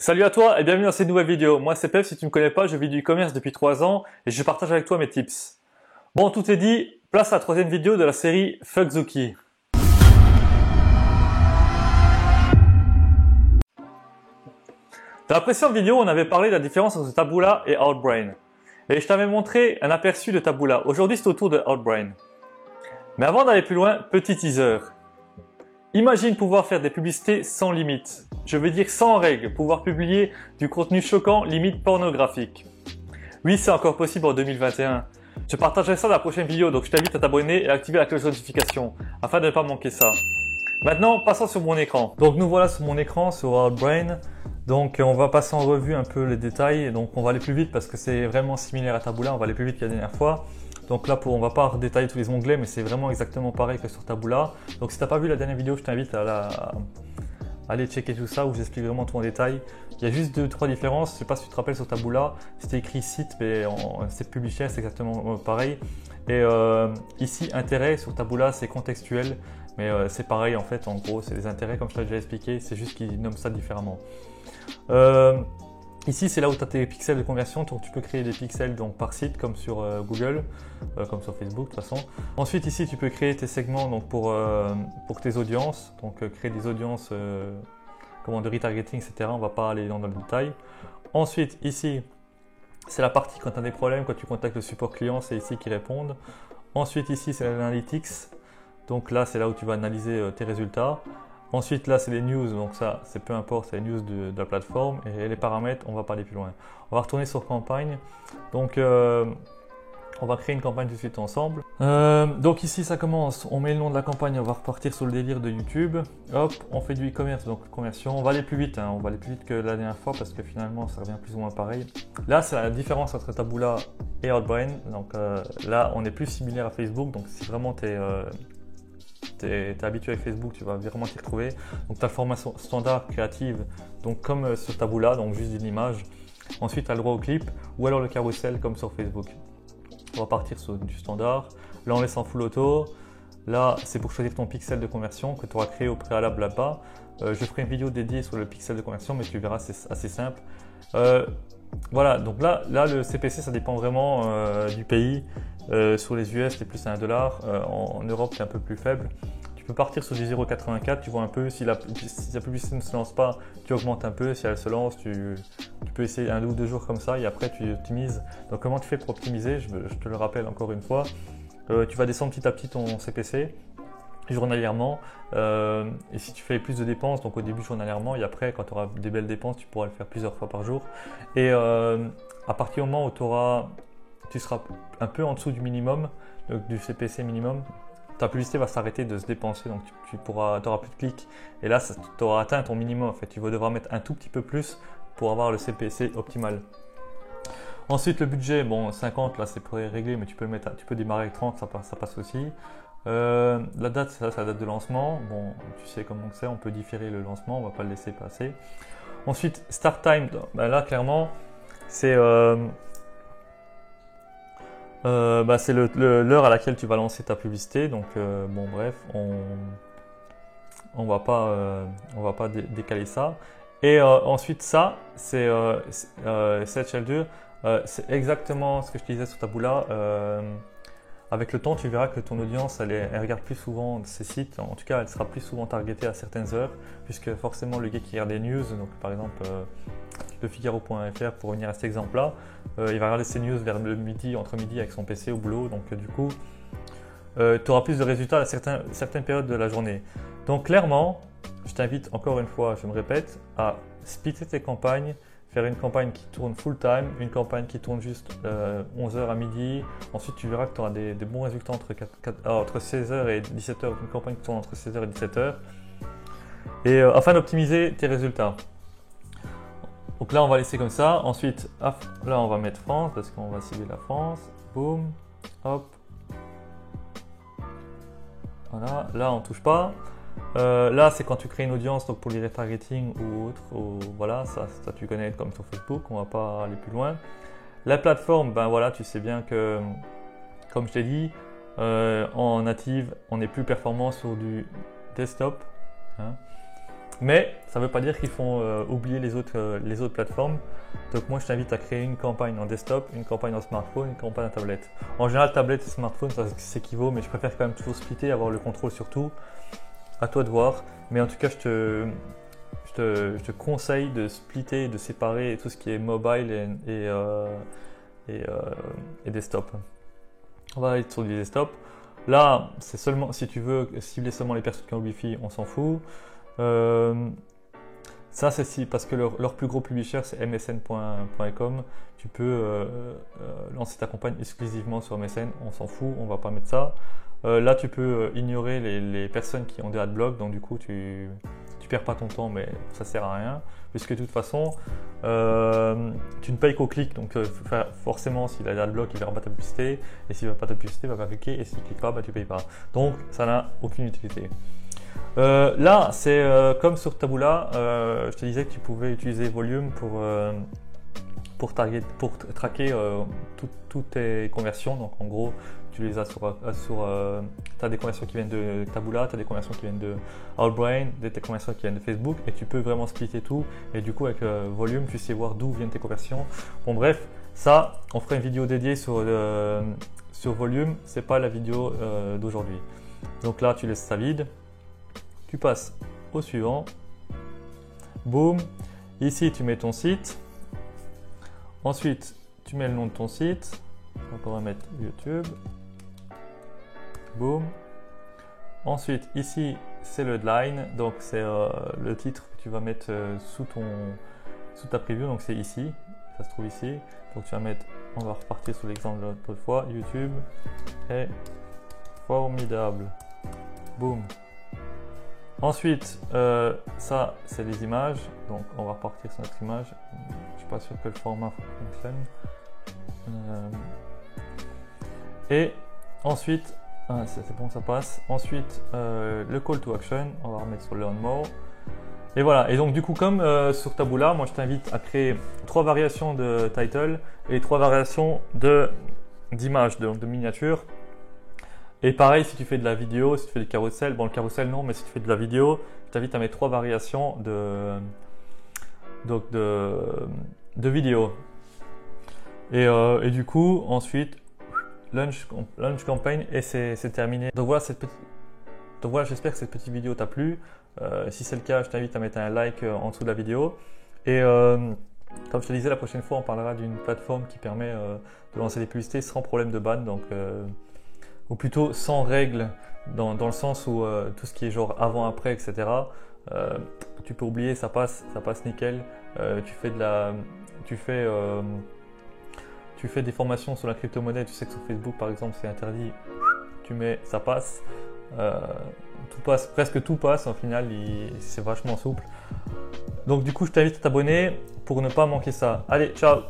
Salut à toi et bienvenue dans cette nouvelle vidéo. Moi c'est Pep, si tu ne me connais pas, je vis du e-commerce depuis 3 ans et je partage avec toi mes tips. Bon, tout est dit, place à la troisième vidéo de la série Fuck Zuki. Dans la précédente vidéo, on avait parlé de la différence entre Taboola et Outbrain. Et je t'avais montré un aperçu de Taboola. Aujourd'hui, c'est au tour de Outbrain. Mais avant d'aller plus loin, petit teaser. Imagine pouvoir faire des publicités sans limite. Je veux dire sans règles, pouvoir publier du contenu choquant, limite pornographique. Oui, c'est encore possible en 2021. Je partagerai ça dans la prochaine vidéo, donc je t'invite à t'abonner et à activer la cloche de notification, afin de ne pas manquer ça. Maintenant, passons sur mon écran. Donc nous voilà sur mon écran, sur Outbrain. Donc on va passer en revue un peu les détails. Donc on va aller plus vite parce que c'est vraiment similaire à Taboola, on va aller plus vite que la dernière fois. Donc là, on va pas détailler tous les onglets, mais c'est vraiment exactement pareil que sur Taboola. Donc si tu n'as pas vu la dernière vidéo, je t'invite à aller checker tout ça où j'explique vraiment tout en détail. Il y a juste 2-3 différences. Je ne sais pas si tu te rappelles sur Taboola, c'était écrit site, mais c'est publisher, c'est exactement pareil. Et ici, intérêt sur Taboola, c'est contextuel, mais c'est pareil en fait. En gros, c'est des intérêts comme je t'ai déjà expliqué, c'est juste qu'ils nomment ça différemment. Ici, c'est là où tu as tes pixels de conversion, donc tu peux créer des pixels donc, par site comme sur Google, comme sur Facebook de toute façon. Ensuite, ici, tu peux créer tes segments donc, pour tes audiences, donc créer des audiences de retargeting, etc. On ne va pas aller dans le détail. Ensuite, ici, c'est la partie quand tu as des problèmes, quand tu contactes le support client, c'est ici qu'ils répondent. Ensuite, ici, c'est l'analytics, donc là, c'est là où tu vas analyser tes résultats. Ensuite, là, c'est les news, donc ça, c'est peu importe, c'est les news de la plateforme. Et les paramètres, on va pas aller plus loin. On va retourner sur campagne. Donc, on va créer une campagne tout de suite ensemble. Donc ici, ça commence. On met le nom de la campagne, on va repartir sur le délire de YouTube. Hop, on fait du e-commerce, donc conversion. On va aller plus vite, hein, on va aller plus vite que la dernière fois parce que finalement, ça revient plus ou moins pareil. Là, c'est la différence entre Taboola et Outbrain. Donc là, on est plus similaire à Facebook. Donc si vraiment tu es habitué avec Facebook, tu vas vraiment t'y retrouver. Donc tu as le format standard créative, donc comme sur Taboola, donc juste une image. Ensuite, tu as le droit au clip ou alors le carrousel comme sur Facebook. On va partir sur du standard. Là, on laisse en full auto. Là, c'est pour choisir ton pixel de conversion que tu auras créé au préalable là-bas. Je ferai une vidéo dédiée sur le pixel de conversion, mais tu verras, c'est assez simple. Voilà, donc là, le CPC, ça dépend vraiment du pays. Sur les US, c'est plus à 1$. En Europe, c'est un peu plus faible. Tu peux partir sur du 0,84. Tu vois un peu, si la publicité ne se lance pas, tu augmentes un peu. Si elle se lance, tu peux essayer 1 ou 2 jours comme ça et après tu optimises. Donc comment tu fais pour optimiser? Je te le rappelle encore une fois. Tu vas descendre petit à petit ton CPC journalièrement. Et si tu fais plus de dépenses, donc au début journalièrement et après quand tu auras des belles dépenses, tu pourras le faire plusieurs fois par jour. Et à partir du moment où tu seras un peu en dessous du minimum, donc du CPC minimum, ta publicité va s'arrêter de se dépenser, donc tu n'auras plus de clics. Et là, tu auras atteint ton minimum. En fait, tu vas devoir mettre un tout petit peu plus pour avoir le CPC optimal. Ensuite, le budget, bon, 50, là, c'est pré-réglé, mais tu peux démarrer avec 30, ça passe aussi. La date, c'est la date de lancement. Bon, tu sais comment c'est, on peut différer le lancement, on ne va pas le laisser passer. Ensuite, start time, ben là, clairement, c'est l'heure à laquelle tu vas lancer ta publicité. Donc, bon, bref, on va pas décaler ça. Et ensuite, ça, c'est cette schedule. C'est exactement ce que je te disais sur Taboola. Avec le temps, tu verras que ton audience, elle regarde plus souvent ces sites. En tout cas, elle sera plus souvent targetée à certaines heures, puisque forcément, le gars qui regarde des news, donc par exemple lefigaro.fr pour revenir à cet exemple-là, il va regarder ses news vers le midi, entre midi avec son PC au boulot. Donc du coup, tu auras plus de résultats à certaines périodes de la journée. Donc clairement, je t'invite encore une fois, je me répète, à splitter tes campagnes, faire une campagne qui tourne full time, une campagne qui tourne juste 11h à midi. Ensuite, tu verras que tu auras des bons résultats entre 16h et 17h, une campagne qui tourne entre 16h et 17h. Et afin d'optimiser tes résultats. Donc là, on va laisser comme ça. Ensuite, là, on va mettre France parce qu'on va cibler la France. Boum, hop. Voilà, là, on ne touche pas. Là, c'est quand tu crées une audience donc pour les retargeting ou autre. Voilà, ça tu connais comme sur Facebook. On ne va pas aller plus loin. La plateforme, ben voilà, tu sais bien que, comme je t'ai dit, en native, on est plus performant sur du desktop. Hein. Mais ça ne veut pas dire qu'ils font oublier les autres plateformes. Donc moi je t'invite à créer une campagne en desktop, une campagne en smartphone, une campagne en tablette. En général tablette et smartphone ça s'équivaut, mais je préfère quand même toujours splitter, avoir le contrôle sur tout. À toi de voir. Mais en tout cas je te conseille de splitter, de séparer tout ce qui est mobile et desktop. On va aller sur du desktop. Là c'est seulement si tu veux cibler seulement les personnes qui ont le Wi-Fi, on s'en fout. Ça c'est si parce que leur plus gros publisher c'est msn.com. Tu peux lancer ta campagne exclusivement sur MSN, on s'en fout, on va pas mettre ça. Là tu peux ignorer les personnes qui ont des adblocks, donc du coup tu perds pas ton temps, mais ça sert à rien puisque de toute façon tu ne payes qu'au clic, donc forcément s'il a des adblocks il verra pas ta publicité, et s'il ne veut pas ta publicité il va pas cliquer, et s'il clique pas tu payes pas, donc ça n'a aucune utilité. Là, c'est comme sur Taboola, je te disais que tu pouvais utiliser Volume pour traquer toutes tes conversions. Donc en gros, tu les as tu as des conversions qui viennent de Taboola, tu as des conversions qui viennent de Outbrain, des conversions qui viennent de Facebook, et tu peux vraiment splitter tout. Et du coup, avec Volume, tu sais voir d'où viennent tes conversions. Bon, bref, ça, on fera une vidéo dédiée sur Volume, c'est pas la vidéo d'aujourd'hui. Donc là, tu laisses ça vide. Tu passes au suivant, boum, ici tu mets ton site, ensuite tu mets le nom de ton site, donc on va mettre YouTube, boum, ensuite ici c'est le headline, donc c'est le titre que tu vas mettre sous ta preview, donc c'est ici, ça se trouve ici, donc tu vas mettre, on va repartir sur l'exemple de l'autre fois, YouTube est formidable, boum. Ensuite, ça c'est les images, donc on va repartir sur notre image. Je suis pas sûr que le format fonctionne. Et ensuite, c'est bon, ça passe. Ensuite, le call to action, on va remettre sur Learn More. Et voilà, et donc du coup comme sur Taboola, moi je t'invite à créer 3 variations de title et 3 variations d'images, de miniatures. Et pareil, si tu fais de la vidéo, si tu fais du carrousel, bon le carrousel non, mais si tu fais de la vidéo, je t'invite à mettre 3 variations de vidéo. Et du coup, ensuite, launch campaign et c'est terminé. Donc voilà, j'espère que cette petite vidéo t'a plu. Si c'est le cas, je t'invite à mettre un like en dessous de la vidéo. Et comme je te disais, la prochaine fois, on parlera d'une plateforme qui permet de lancer des publicités sans problème de ban. Donc ou plutôt sans règles, dans le sens où tout ce qui est genre avant-après, etc. Tu peux oublier, ça passe nickel. Tu fais des formations sur la crypto-monnaie, tu sais que sur Facebook par exemple c'est interdit, tu mets, ça passe. Tout passe, presque tout passe, au final c'est vachement souple. Donc du coup je t'invite à t'abonner pour ne pas manquer ça. Allez, ciao!